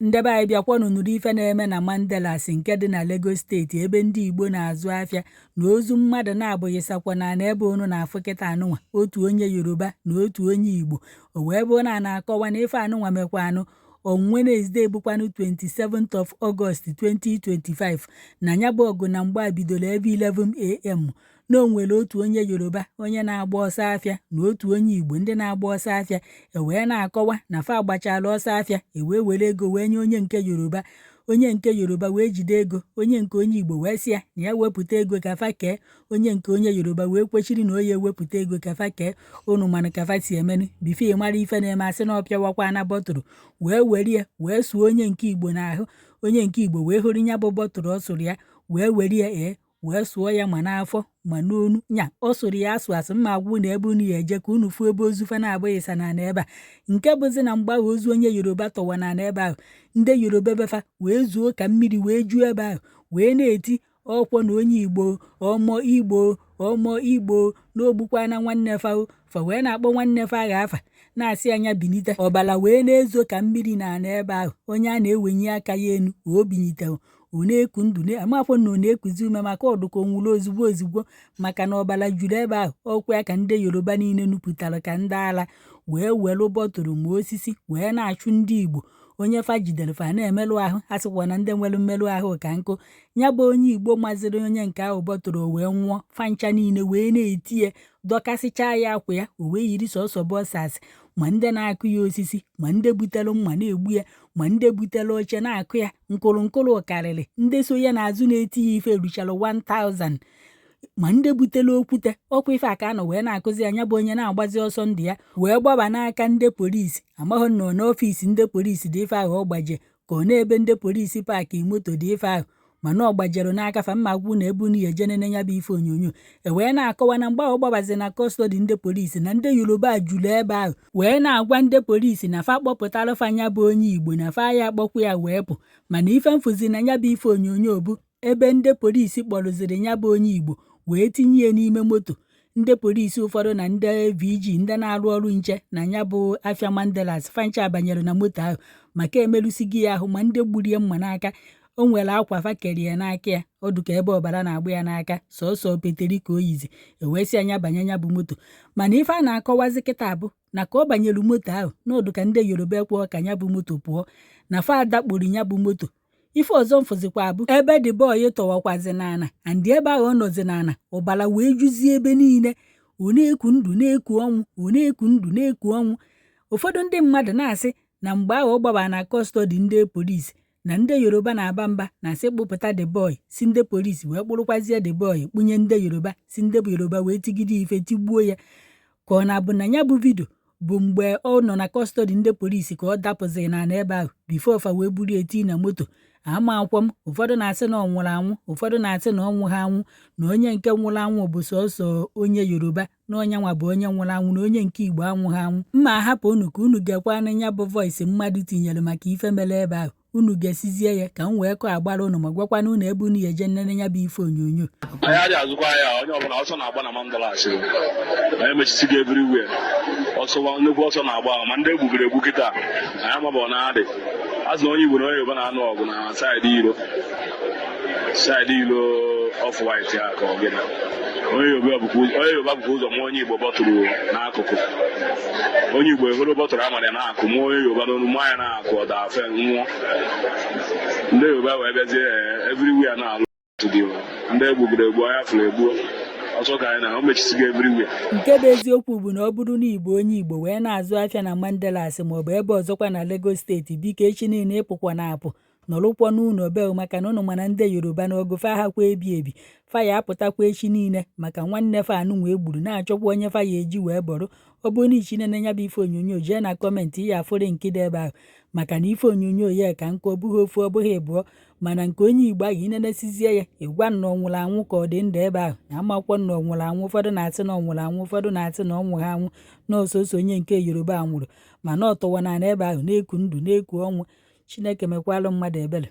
ndebe anyị bịakwanụ nụrụ ife na-eme na Mandalas nke dị na Lagos steeti ebe ndị Igbo na-azụ afịa na ozu mmadụ na-abụghịsakwa na ebe unu na-afụ kịta anụnwa otu onye Yoruba na otu onye Igbo o wee bụ na-akọwa na ife anụnwa mekwanụ on Wednesday bụkwanụ 27th of August 2025 na nya bụ ọgụ na mgba bidoro ebe 11 am na o nwere otu onye Yoruba onye na-agba ọsọ afịa na otu onye Igbo ndị na-agba ọsọ afịa wee na-akọwa na fa agbachala ọsọ afịa were ego wee nye onye nke Yoruba wee jide ego onye Igbo wee sị ya na ya wepụta ego ka fa kee onye Yoruba wee kwechiri na onye ewepụta ego ka fa kee unu manụ ka fa si emenụ bifo mara ife na-eme asị na ọpịawakwa na bọtụrụ wee were ya wee suo onye nke Igbo n'ahụ onye nke Igbo wee hụrụ ya bụ bọtụrụ ọ sụrụ ya wee were ya wee sụọ ya ma n'afọ ma n'onu nya ọ sụrụ ya asụ mma agwụ na ebe unu ya eje ka unu fuo ebe ozu fa na-abụghị sa na ebe a nke bụzi na mgbe ozu onye Yoruba tọwa na ebe ahụ ndị Yoruba befa wee zuo ka mmiri wee juo ebe ahụ wee na-eti ọkwọ na onye Igbo ọmọ Igbo n'ogbukwa na nwanne fa wee na-akpọ nwanne fa afa na-asị anya binite ọbala wee na-ezo ka mmiri na ebe ahụ onye a na-ewenye aka ya enu o binyite ọ na-eku ndụ amafọ na ọ na-ekuzi ume maka ọdụka onwụrụ ozugbo maka na ọbala juru ebe ahụ ọkwa ya ka ndị Yoruba niile nupụtara ka ndị ala wee welu bọtụrụ ma osisi wee na-achụ ndị Igbo onye fa jidere fa na-emelụ ahụ a sịkwa na ndị nwere mmelụ ahụ ka nkụ ya bụ onye Igbo maziri onye nke ahụ bọtụrụ wee nwụọ fancha niile wee na-eti ya dọkasịcha ya akwa ya o wee yiri sọsọ bọsasị ma ndị na-akụ ya osisi ma ndị butere mma na-egbu ya ma ndị butere oche na-akụ ya nkụrụ karịrị ndị so ya n'azụ na-eti ya ife ruchara 1000 ma ndị butere okwute ọkwa ife aka nọ wee na-akụzi anya bụ onye na-agbazi ọsọ ndụ ya wee gbaba n'aka ndị polisi amaghị nọ n'ọfisi ndị polisi dị ife ahụ ọ gbaje ka ọ na-ebe ndị polisi paakị moto dị ife ahụ mana ọ gbajere n'aka fa mma gwụ na ebe unu ya ejenene ya bụ ife onyonyo wee na-akọwa na mgbe ahụ gbabazi na kọstọdi ndị polisi na ndị Yoruba jụrụ ebe ahụ wee na-agwa ndị polisi na fa kpọpụtara fanya bụ onye Igbo na fa ya akpọkwa ya wee pụ mana ife mfụzi na ya bụ ife onyonyo bụ ebe ndị polisi kpọrụziri ya bụ onye Igbo wee tinye ya n'ime moto ndị polisi ụfọdụ na ndị VG ndị na-arụ ọrụ nche na ya bụ afịa Mandalas fancha banyere na moto ahụ maka emerụsighị ya ahụ ma ndị gburie mma n'aka o nwere akwa fa kere ya n'aka ya ọdụka ebe ọbara na-agba ya n'aka sọsọ peteri ka o yizi ewesị anya banye ya bụ moto mana ife a na-akọwazi kịta bụ na ka ọ banyere moto ahụ n'ọdụka ndị Yoruba kwuo ka ya bụ moto pụọ na fa adakporo ya bụ moto ife ọzọ mfụzikwa bụ ebe dị bọyị tọwakwazi n'ana andị ebe ahụ ọ nọzi n'ana ọbara wee juzie ebe niile ọ na-eku ndụ na-eku ọnwụ ọ na-eku ndụ na-eku ọnwụ ụfọdụ ndị mmadụ na-asị na mgbe ahụ ọ gbaba na kọstọdi ndị polisi na ndị Yoruba na-aba mba na-asị kpụpụta the boy si ndị polisi wee kpụrụkwazie the boy kpunye ndị Yoruba si ndị Yoruba wee tigide ife tigbuo ya ka ọ na-abụ na ya bụ vidio bụ mgbe ọ nọ na kọstọdi ndị polisi ka ọ dapụzi na ebe ahụ bifo fa wee buru eti na moto ama akwọ m ụfọdụ na-asị na ọ nwụrụ anwụ ụfọdụ na-asị na ọ nwụghị anwụ na onye nke nwụrụ anwụ bụ sọsọ onye Yoruba na onye nwa bụ onye nwụrụ anwụ na onye nke Igbo anwụghị anwụ mma ahapụ unu ka unu gekwa na ya bụ voice mmadụ tinyere maka ife mere ebe ahụ unu ga-esizie ya ka m wee kọọ agbara unu ma gwakwana unu ebe unu ya eje nnene ya bụ ife onyonyo anyị adị azụkwa ya onye ọbụla ọsọ na-agba na Mandalas anyị mechisigo everywhere nnukwu ọsọ na-agba ma ndị egbugoro egbu kịta anyị amabọ na adị azụ na onye Igbo na onye Yoruba na-anụ ọgụ na saịdị ilo off white ya ka ọ gịnị onye Yoruba bụkwa ụzọ ma onye Igbo bọtụrụ n'akụkụ onye Igbo ehoro bọtụrụ amara na-akụ ma onye Yoruba n'onu mmanya na-akụ ọda afe nwụọ ndị Yoruba wee bịazie everywhere na-alụ ndị egbugoro egbu anya fụrụ egbuo ọsọ ka anyị na o mechisigo everywhere nke bụ eziokwu bụ na ọ bụrụ na Igbo onye Igbo wee na-azụ afịa na Mandalas maọbụ ebe ọzọkwa na Lagos steeti biko echi niile ịpụkwa na-apụ nọrụkwa n'ụlọ be maka na ụnụ mana ndị Yoruba na ogo fa ha kwa ebi fa ya apụtakwa echi niile maka nwanne fa anụ wee gburu na-achọkwa onye fa ya eji wee bọrọ ọ bụ na ichi nene ya bụ ife onyonyo jee na kọmentị ya afụrụ nkịdị ebe ahụ maka na ife onyonyo ya ka nkụ ọ bụghị ofu ọ bụghị ịbụọ mana nke onye Igbo ahụ inenesizie ya ịgwa na ọ nwụrụ anwụ ka ọ dị ndụ ebe ahụ na amakwọ na ọ nwụrụ anwụ ụfọdụ na-asị na ọ nwụrụ anwụ ụfọdụ na-asị na ọ nwụrụ anwụ na ososo onye nke Yoruba nwụrụ mana ọ tọwa na ebe ahụ na-eku ndụ na-eku ọnwụ Chineke mekwalụ mmadụ ebere